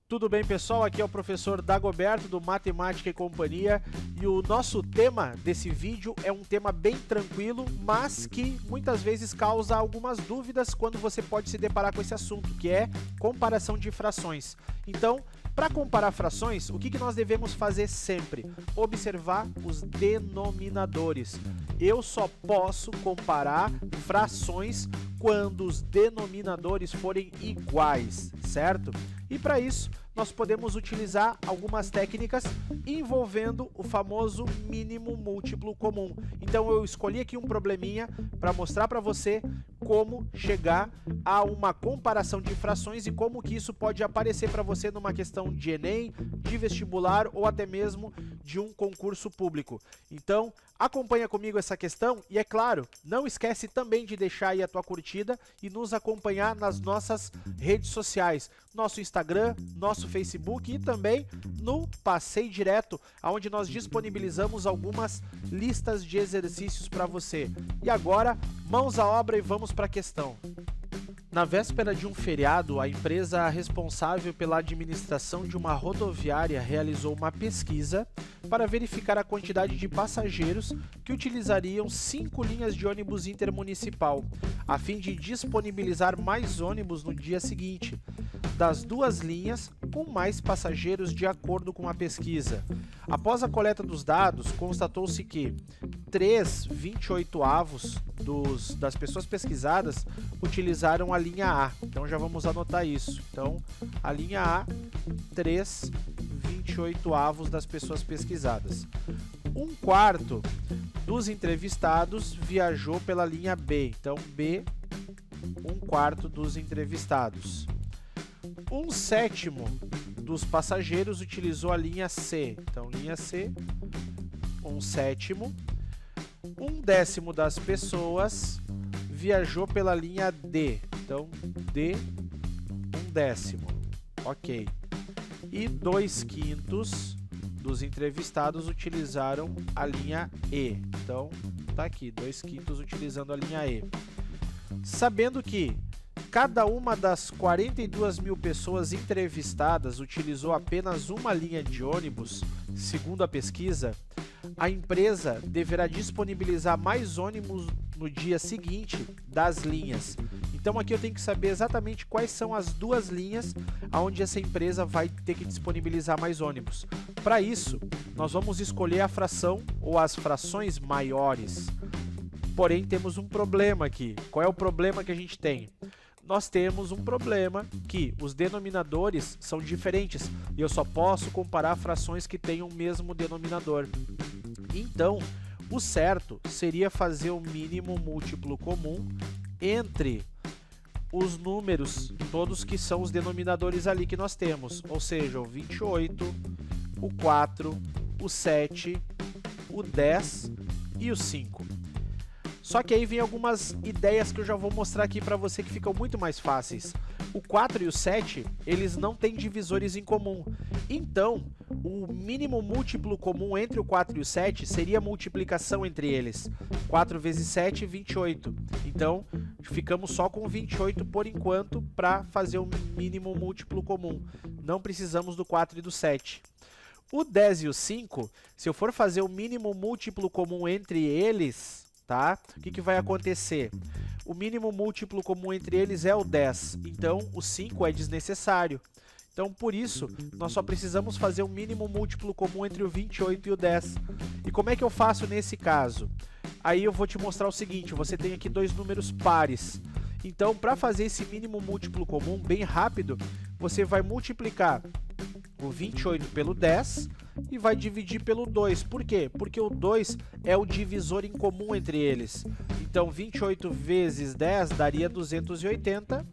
Tudo bem, pessoal? Aqui é o professor Dagoberto do Matemática e Companhia e o nosso tema desse vídeo é um tema bem tranquilo, mas que muitas vezes causa algumas dúvidas quando você pode se deparar com esse assunto, que é comparação de frações. Então, para comparar frações, o que nós devemos fazer sempre? Observar os denominadores. Eu só posso comparar frações quando os denominadores forem iguais, certo? E para isso, nós podemos utilizar algumas técnicas envolvendo o famoso mínimo múltiplo comum. Então eu escolhi aqui um probleminha para mostrar para você como chegar a uma comparação de frações e como que isso pode aparecer para você numa questão de Enem, de vestibular ou até mesmo de um concurso público. Então, acompanha comigo essa questão e, é claro, não esquece também de deixar aí a tua curtida e nos acompanhar nas nossas redes sociais, nosso Instagram, nosso Facebook e também no Passei Direto, onde nós disponibilizamos algumas listas de exercícios para você. E agora, mãos à obra e vamos para a questão. Na véspera de um feriado, a empresa responsável pela administração de uma rodoviária realizou uma pesquisa para verificar a quantidade de passageiros que utilizariam 5 linhas de ônibus intermunicipal, a fim de disponibilizar mais ônibus no dia seguinte, das 2 linhas com mais passageiros de acordo com a pesquisa. Após a coleta dos dados, constatou-se que 3/28 das pessoas pesquisadas utilizaram a linha A. Então já vamos anotar isso. Então, a linha A, 3/28 das pessoas pesquisadas. 1/4 dos entrevistados viajou pela linha B. Então, B, 1/4 dos entrevistados. 1/7 dos passageiros utilizou a linha C. Então, linha C, 1/7. 1/10 das pessoas viajou pela linha D. Então, D, 1/10. Ok. E 2/5 dos entrevistados utilizaram a linha E. Então, tá aqui, 2/5 utilizando a linha E. Sabendo que cada uma das 42 mil pessoas entrevistadas utilizou apenas uma linha de ônibus, segundo a pesquisa, a empresa deverá disponibilizar mais ônibus no dia seguinte das linhas. Então aqui eu tenho que saber exatamente quais são as 2 linhas onde essa empresa vai ter que disponibilizar mais ônibus. Para isso, nós vamos escolher a fração ou as frações maiores. Porém, temos um problema aqui. Qual é o problema que a gente tem? Nós temos um problema que os denominadores são diferentes e eu só posso comparar frações que tenham o mesmo denominador. Então, o certo seria fazer o mínimo múltiplo comum entre os números todos que são os denominadores ali que nós temos, ou seja, o 28, o 4, o 7, o 10 e o 5. Só que aí vem algumas ideias que eu já vou mostrar aqui para você que ficam muito mais fáceis. O 4 e o 7, eles não têm divisores em comum. Então, o mínimo múltiplo comum entre o 4 e o 7 seria a multiplicação entre eles. 4 vezes 7, 28. Então, ficamos só com 28 por enquanto para fazer o mínimo múltiplo comum. Não precisamos do 4 e do 7. O 10 e o 5, se eu for fazer o mínimo múltiplo comum entre eles, tá? O que vai acontecer? O mínimo múltiplo comum entre eles é o 10, então o 5 é desnecessário. Então, por isso, nós só precisamos fazer o mínimo múltiplo comum entre o 28 e o 10. E como é que eu faço nesse caso? Aí eu vou te mostrar o seguinte, você tem aqui 2 números pares. Então, para fazer esse mínimo múltiplo comum bem rápido, você vai multiplicar o 28 pelo 10 e vai dividir pelo 2. Por quê? Porque o 2 é o divisor em comum entre eles. Então, 28 vezes 10 daria 280,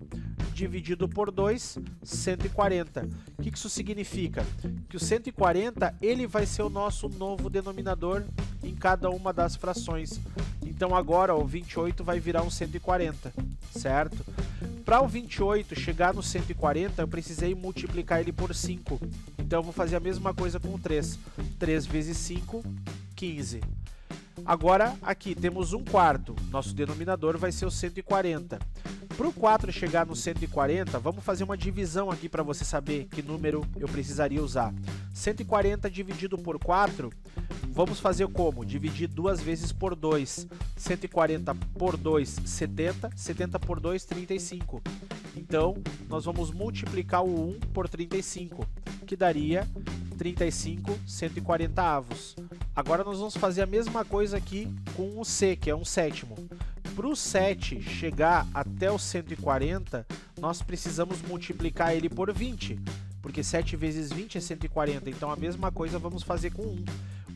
dividido por 2, 140. O que isso significa? Que o 140 ele vai ser o nosso novo denominador em cada uma das frações. Então, agora o 28 vai virar um 140, certo? Para o 28 chegar no 140, eu precisei multiplicar ele por 5. Então, eu vou fazer a mesma coisa com o 3. 3 vezes 5, 15. Agora, aqui temos 1/4. Nosso denominador vai ser o 140. Para o 4 chegar no 140, vamos fazer uma divisão aqui para você saber que número eu precisaria usar. 140 dividido por 4, vamos fazer como? Dividir 2 vezes por 2. 140 por 2, 70. 70 por 2, 35. Então, nós vamos multiplicar o 1 por 35, que daria 35 140avos. Agora nós vamos fazer a mesma coisa aqui com o C, que é um sétimo. Para o 7 chegar até o 140, nós precisamos multiplicar ele por 20, porque 7 vezes 20 é 140, então a mesma coisa vamos fazer com 1.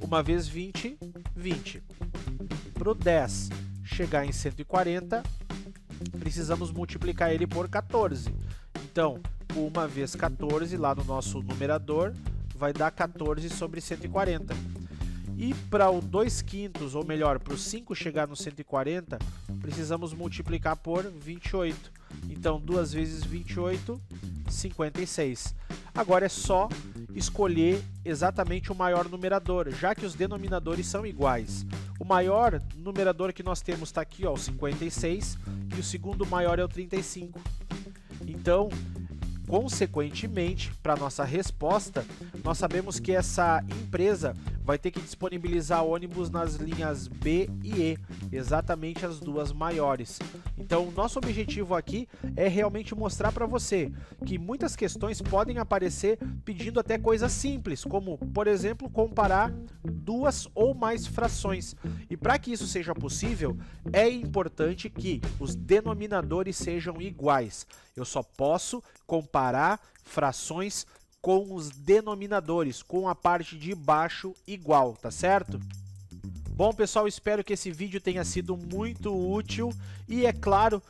1 vezes 20, 20. Para o 10 chegar em 140, precisamos multiplicar ele por 14. Então, 1 vezes 14 lá no nosso numerador vai dar 14 sobre 140. E para o 2/5, ou melhor, para o 5 chegar no 140, precisamos multiplicar por 28. Então, 2 vezes 28, 56. Agora é só escolher exatamente o maior numerador, já que os denominadores são iguais. O maior numerador que nós temos está aqui, ó, o 56, e o segundo maior é o 35. Então, consequentemente, para nossa resposta, nós sabemos que essa empresa vai ter que disponibilizar ônibus nas linhas B e E, exatamente as duas maiores. Então, o nosso objetivo aqui é realmente mostrar para você que muitas questões podem aparecer pedindo até coisas simples, como, por exemplo, comparar duas ou mais frações. E para que isso seja possível, é importante que os denominadores sejam iguais. Eu só posso comparar frações com os denominadores, com a parte de baixo igual, tá certo? Bom, pessoal, espero que esse vídeo tenha sido muito útil e, é claro,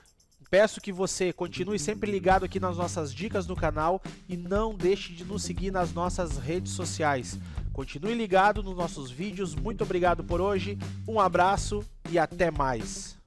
peço que você continue sempre ligado aqui nas nossas dicas no canal e não deixe de nos seguir nas nossas redes sociais. Continue ligado nos nossos vídeos. Muito obrigado por hoje, um abraço e até mais!